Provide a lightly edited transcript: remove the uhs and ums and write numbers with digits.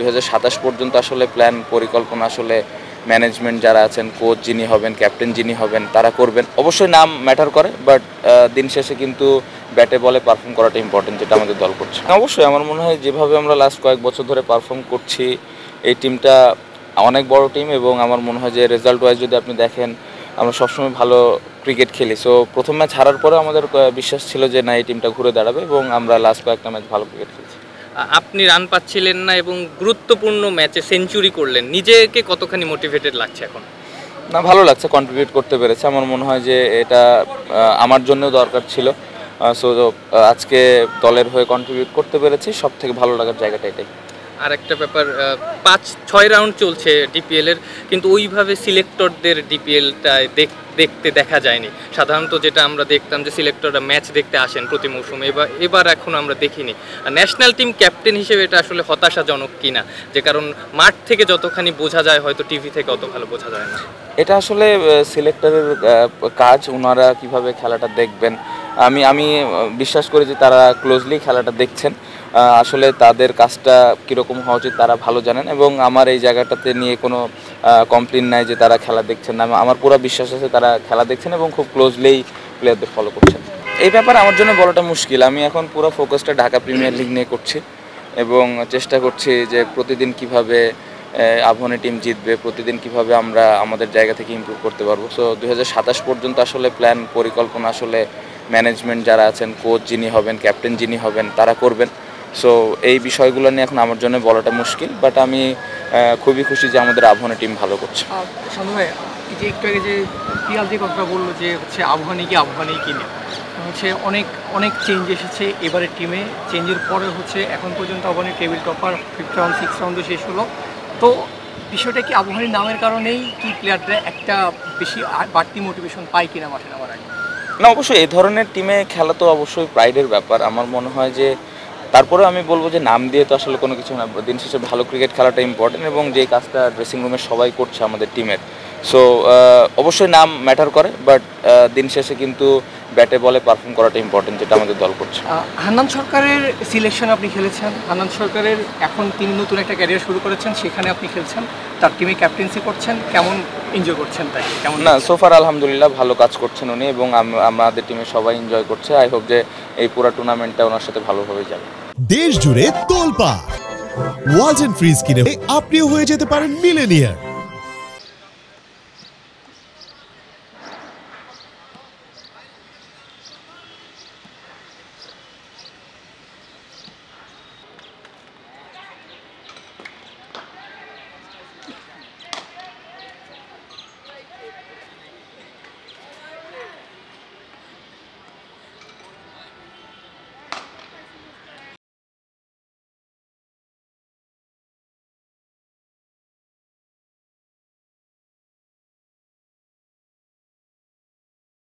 2027 পর্যন্ত আসলে প্ল্যান পরিকল্পনা আসলে ম্যানেজমেন্ট যারা আছেন, কোচ যিনি হবেন, ক্যাপ্টেন যিনি হবেন তারা করবেন। অবশ্যই নাম ম্যাটার করে, বাট দিন শেষে কিন্তু ব্যাটে বলে পারফর্ম করাটা ইম্পর্টেন্ট, যেটা আমাদের দল করছে। অবশ্যই আমার মনে হয় যেভাবে আমরা লাস্ট কয়েক বছর ধরে পারফর্ম করছি, এই টিমটা অনেক বড় টিম এবং আমার মনে হয় যে রেজাল্ট ওয়াইজ যদি আপনি দেখেন আমরা সবসময় ভালো ক্রিকেট খেলি। সো প্রথম ম্যাচ হারার পরে আমাদের বিশ্বাস ছিল যে না, এই টিমটা ঘুরে দাঁড়াবে এবং আমরা লাস্ট কয়েকটা ম্যাচ ভালো ক্রিকেট খেলছি। আপনি রান পাচ্ছিলেন না এবং গুরুত্বপূর্ণ ম্যাচে সেঞ্চুরি করলেন, নিজেকে কতখানি মোটিভেটেড লাগছে এখন? না, ভালো লাগছে, কন্ট্রিবিউট করতে পেরেছে। আমার মনে হয় যে এটা আমার জন্যও দরকার ছিল। সো আজকে দলের হয়ে কন্ট্রিবিউট করতে পেরেছি, সব থেকে ভালো লাগার জায়গাটা এটাই। আর একটা ব্যাপার, 5-6 রাউন্ড চলছে ডিপিএলের, কিন্তু ওইভাবে সিলেক্টরদের ডিপিএলটায় দেখতে দেখা যায়নি। সাধারণত যেটা আমরা দেখতাম যে সিলেক্টররা ম্যাচ দেখতে আসেন প্রতি মৌসুমে, এবার এখন আমরা দেখিনি। আর ন্যাশনাল টিম ক্যাপ্টেন হিসেবে এটা আসলে হতাশাজনক কিনা, যে কারণ মাঠ থেকে যতখানি বোঝা যায় হয়তো টিভি থেকে অত ভালো বোঝা যায় না। এটা আসলে সিলেক্টরের কাজ, ওনারা কিভাবে খেলাটা দেখবেন। আমি বিশ্বাস করি যে তারা ক্লোজলি খেলাটা দেখছেন। আসলে তাদের কাজটা কীরকম হওয়া উচিত তারা ভালো জানেন এবং আমার এই জায়গাটাতে নিয়ে কোনো কমপ্লেন নাই যে তারা খেলা দেখছেন না। আমার পুরো বিশ্বাস আছে তারা খেলা দেখছেন এবং খুব ক্লোজলি প্লেয়ারদের ফলো করছেন। এই ব্যাপারে আমার জন্য বলাটা মুশকিল। আমি এখন পুরো ফোকাসটা ঢাকা প্রিমিয়ার লিগ নিয়ে করছি এবং চেষ্টা করছি যে প্রতিদিন কিভাবে আবাহনী টিম জিতবে, প্রতিদিন কিভাবে আমরা আমাদের জায়গা থেকে ইমপ্রুভ করতে পারবো। সো 2027 পর্যন্ত আসলে প্ল্যান পরিকল্পনা আসলে ম্যানেজমেন্ট যারা আছেন, কোচ যিনি হবেন, ক্যাপ্টেন যিনি হবেন তারা করবেন। সো এই বিষয়গুলো নিয়ে এখন আমার জন্য বলাটা মুশকিল, বাট আমি খুবই খুশি যে আমাদের আবাহনী টিম ভালো করছে। শান্ত ভাই, এই যে একটু আগে যে পিয়াল যে কথাটা বললো যে হচ্ছে আবাহনী কিনে হচ্ছে অনেক চেঞ্জ এসেছে এবারের টিমে। চেঞ্জের পরে হচ্ছে এখন পর্যন্ত Abahani table topper, 5th round 6th রাউন্ডে শেষ হলো। তো বিষয়টা কি আবাহনীর নামের কারণেই কি প্লেয়াররা একটা বেশি বাড়তি মোটিভেশন পায় কিনা মাঠে নামার আগে? না, অবশ্যই এই ধরনের টিমে খেলা তো অবশ্যই প্রাইডের ব্যাপার। আমার মনে হয় যে তারপরে আমি বলবো যে নাম দিয়ে তো আসলে কোনো কিছু না, দিন শেষে ভালো ক্রিকেট খেলাটা ইম্পর্টেন্ট এবং যে কাজটা ড্রেসিং রুমে সবাই করছে আমাদের টিমের। সো অবশ্যই নাম ম্যাটার করে, বাট দিন শেষে কিন্তু ব্যাটে বলে পারফর্ম করাটা ইম্পর্টেন্ট, যেটা আমাদের দল করছে। হান্নান সরকারের সিলেকশন আপনি খেলেছেন, হান্নান সরকারের এখন তিনি নতুন একটা ক্যারিয়ার শুরু করেছেন, সেখানে আপনি খেলছেন, তার টিমে ক্যাপ্টেন্সি করছেন, কেমন এনজয় করছেন তাই? কেমন? না, সোফার আলহামদুলিল্লাহ ভালো কাজ করছেন উনি এবং আমাদের টিমে সবাই এনজয় করছে। আই হোপ যে এই পুরো টুর্নামেন্টটা ওনার সাথে ভালোভাবে যাবে। দেশ জুড়ে তোলপাড় ওয়ালটন ফ্রিজ কিনে আপনিও হয়ে যেতে পারেন মিলেনিয়ার।